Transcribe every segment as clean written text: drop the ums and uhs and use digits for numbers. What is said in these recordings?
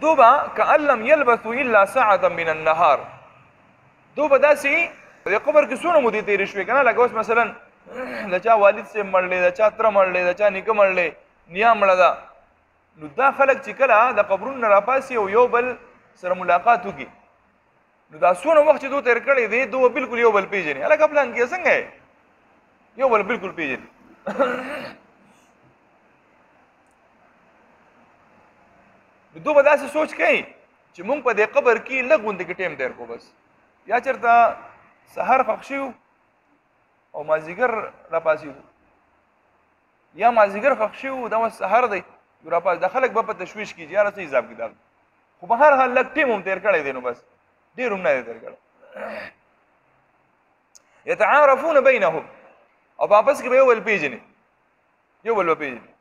دوبا کأن لم یلبثوا الا ساعة من النهار دوبا داسې د قبر کې څونه مودې تېرې شوې که نه لکه اوس مثلا د چا والد صاحب مړ دی د چا تره مړ دی د چا نیکه مړ دی نیا مړه ده نو دا خلک چې کله د قبرونو نه راپاسي او یو بل سره ملاقات وکړي نو دا څونه وخت چې دو تېر کړی دی دو بالکل یو بل پېژني هلکه پلان کې څنګه یې یو بل بالکل پېژني دو به داسې سوچ کوي چې مونږ په دې قبر کې لږ غوندې کې ټایم تېر کړو بس یا چېرته سهار خوښ شو او مازدیګر راپاسېږو یا مازدیګر خوښ شو دا اوس سهار دی یو راپاس دا خلک به په تشویش کېږي یاره څه حساب کتاب خو په هر حال لږ ټیم هم تېر کړی دی نو بس ډېر هم نه دی تېر کړی یتعارفون بینهم او په آپس کې به یو بل پېژني یو بل به پېژني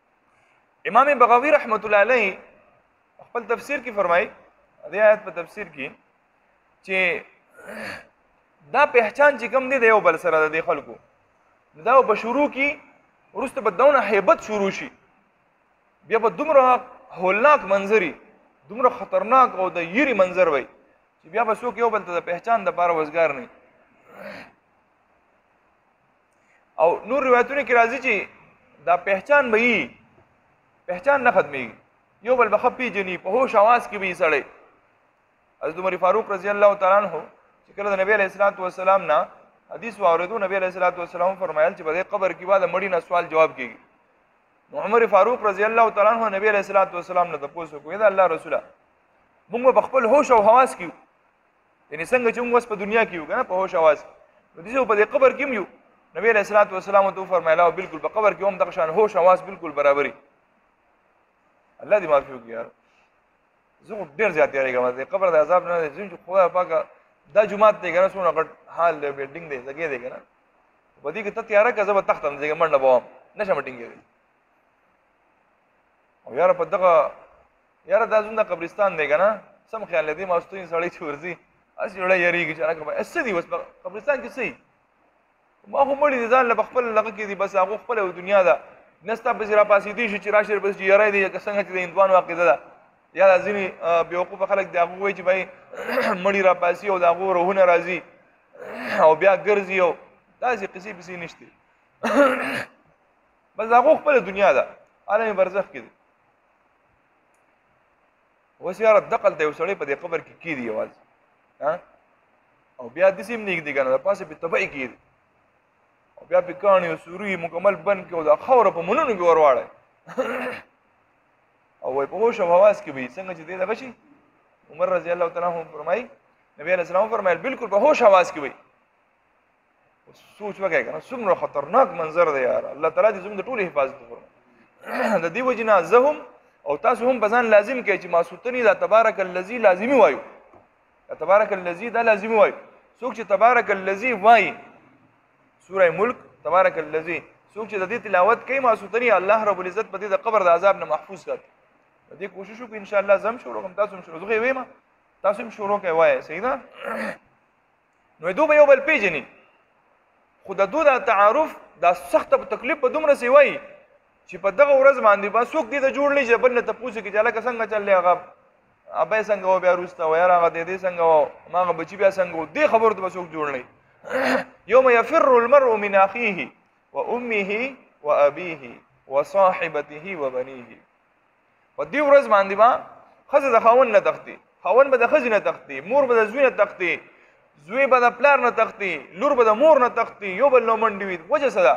امام بغوي رحمت الله علیه خپل تفسیر کې فرمایي دې آیت په تفسیر کې چې دا پہچان چې کوم دی د یو بل سره د دې خلکو دا په شروع کې وروسته به دونه هیبت شروع شي بیا به دومره هولناک منظري دومره خطرناک او د یری منظر وي چې بیا به څوک یو بل ته د پہچان دپاره وزګار نه او نور روایتونه کې راځي چې دا پہچان به وي پہچان نه ختمېږي یو بل به ښه پېژني په هوش اواز کې به یې سړی حضرت عمر فاروق رضی الله تعالی عنه چې کله د نبی علیه الصلاۃ والسلام نه حدیث واورېدو نبی علیه الصلاۃ والسلام فرمایل چې په دې قبر کې به د مړي نه سوال جواب کېږي نو عمر فاروق رضی الله تعالی عنه نبی علیه الصلاۃ والسلام نه تپوس وکړو دا الله رسوله موږ په خپل هوش او حواس کې یعنی څنګه چې موږ اوس په دنیا کې یو که نه په هوش حواس نو داسې په دې قبر کې هم یو نبی علیه الصلاۃ والسلام ته وفرمایله او بالکل په قبر کې هم دغه شان هوش حواس بالکل برابري الله دې معافي وکړي یار زه خو ډېر زیات یارېږم د قبر د عذاب نه ځم چې خدای پاکه دا جومات دی که نه څومره غټ حال دی بلډینګ دی ځګې دی که نه په دې کې ته تیاره که زه به تخته م ځګې منډه به وم نشم ټینګېدی او یاره په دغه یاره دا زموږ د قبرستان دی که نه سم خیال دی ماستوین سړی چې ورځي هسې زړه یارېږي چې هلکه څه دي اوس په قبرستان کې څه دي ما خو مړي دي ځان له په خپل هغه کې دي بس هغو خپله دنیا ده نه ستا پسې راپاسېدی شي چې راشي پسې چې یری دی که څنګه چې د هندوانو عقیده ده یا دا ځینې بېوقوفه خلک د هغو وایي چې بهی مړي راپاسي او د هغو روحونه راځي او بیا ګرځي او داسې قصې پسې نشته بس د هغو خپله دنیا ده عالم برزخ کې دی اوس یاره دقلته یو سړی په دې قبر کې کېدي یوازې او بیا داسې هم نږدې که نه د پاسه پې تبۍ کېدي او بیا پې کاڼي او سوري مکمل بند کړي او د خاوره په منونو کې ور واړی او وای په هوش او حواس کې به څنګه چې دی دغه شي عمر رضی الله تعالی عنہ فرمایي نبی علیه السلام فرمایل بالکل په هوش حواس کې وي سوچ وکړئ که نه څومره خطرناک منظر دی یار الله تعالی دې زموږ د ټولې حفاظت وکړي د دې وجې نه زه هم او تاسو هم په ځان لازم کړئ چې ماسوتنې دا تبارک الذي لازمي وایو دا تبارک الذي دا لازمي وایو څوک چې تبارک الذي وایي سوره ملک تبارک الذي څوک چې د دې تلاوت کوي ماسوتنې الله رب العزت په دې د قبر د عذاب نه محفوظ کړي د دې کوشش وکړو ان شاء الله زم شروع کوم تاسو هم شروع زه ویم تاسو هم شروع کوئ وایه صحیح ده نو دوی به یو بل پېژني خو د دوی دا تعارف دا سخته تکلیف په دومره سې وایي چې په دغه ورځ باندې به څوک دې ته جوړ نه شي بل نه تپوس وکړي چې هلکه څنګه چل دی هغه ابی څنګه و بیا وروسته و یاره هغه دې څنګه و هماغه بچي بیا څنګه و دې خبرو ته به څوک جوړ نه یوم یفر المرء من اخیه وامه وابیه وصاحبته وبنیه په دې ورځ باندې به ښځه د خاوند نه تښتي خاوند به د ښځې نه تښتي مور به د زوی نه تښتي زوی به د پلار نه تښتي لور به د مور نه تښتي یو بل نه منډې وي وجه څه ده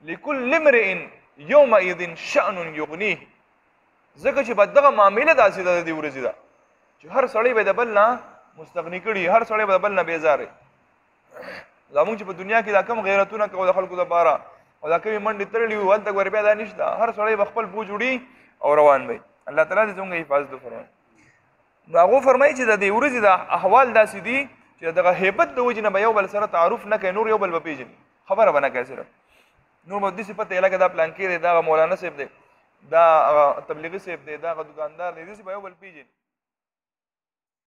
لکل امرئ یومئذ شأن یغنیه ځکه چې به دغه معامله داسې ده د دې ورځې ده چې هر سړی به د بل نه مستغني کړي هر سړی به د بل نه بېزاره زمونږ چې په دنیا کې دا کم غیرتونه کوو د خلکو دپاره او دا کومې منډې تړلي وي هلته ګورې بیا دا نشته هر سړی به خپل بوج وړي او روان وي الله تعالی دې زموږ حفاظت وفرمایي نو هغو فرمایي چې د دې ورځې دا احوال داسې دي چې دغه هیبت د وجې نه به یو بل سره تعارف نه کوي نور یو بل به پېژني خبره به نه کوي صرف نور به داسې پته یې لکه دا پلانکې دی دا مولانا صاحب دی دا تبلیغي صاحب دی دا دکاندار دی داسې به یو بل پېژني